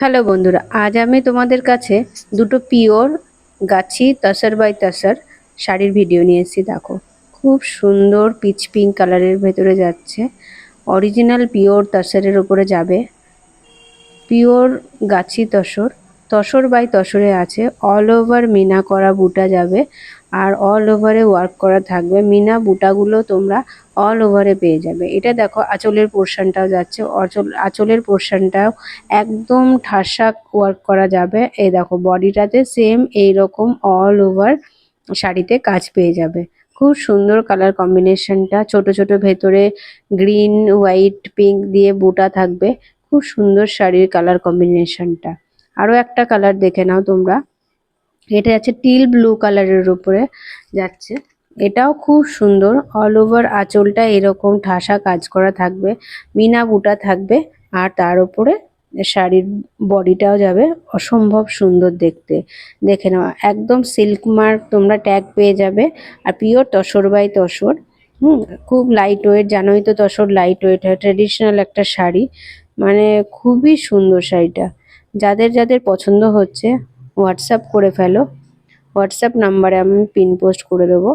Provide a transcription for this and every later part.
Hello বন্ধুরা, আজ আমি তোমাদের কাছে দুটো pure Gachhi tussar by tussar শাড়ির ভিডিও নিয়ে এসেছি। দেখো, খুব সুন্দর পিচ পিঙ্ক কালারের ভেতরে যাচ্ছে। অরিজিনাল পিওর তসরের উপরে যাবে। Pure Gachhi tussar, tussar by তসরে আছে। অল ওভার মিনা করা বুটা যাবে, আর অল ওভারে ওয়ার্ক করা থাকবে। মিনা বুটাগুলো তোমরা অল ওভারে পেয়ে যাবে। এটা দেখো, আঁচলের পোর্শনটাও যাচ্ছে। আঁচলের পোর্শনটাও একদম ঠাসা ওয়ার্ক করা যাবে। এই দেখো, বডিটাতে সেম এইরকম অল ওভার শাড়িতে কাজ পেয়ে যাবে। খুব সুন্দর কালার কম্বিনেশনটা। ছোট ছোট ভেতরে গ্রিন, হোয়াইট, পিঙ্ক দিয়ে বুটা থাকবে। খুব সুন্দর শাড়ির কালার কম্বিনেশনটা। আরো একটা কালার দেখে নাও তোমরা। এটা যাচ্ছে টিল ব্লু কালারের উপরে যাচ্ছে। এটাও খুব সুন্দর। অল ওভার আঁচলটা এরকম ঠাসা কাজ করা থাকবে, মিনা বুটা থাকবে, আর তার উপরে শাড়ির বডিটাও যাবে। অসম্ভব সুন্দর দেখতে। দেখে নাও, একদম সিল্ক মার্ক তোমরা ট্যাগ পেয়ে যাবে। আর পিওর তসর বাই তসর। খুব লাইট ওয়েট, জানোই তো তসর লাইট ওয়েট হয়। ট্রেডিশনাল একটা শাড়ি, মানে খুবই সুন্দর শাড়িটা। যাদের যাদের পছন্দ হচ্ছে হোয়াটসঅ্যাপ করে ফেলো। হোয়াটসঅ্যাপ নাম্বারে আমি পিন পোস্ট করে দেবো।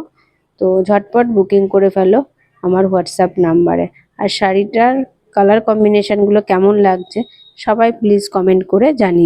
তো ঝটপট বুকিং করে ফেলো আমার হোয়াটসঅ্যাপ নাম্বারে। আর শাড়িটার কালার কম্বিনেশনগুলো কেমন লাগছে সবাই প্লিজ কমেন্ট করে জানিও।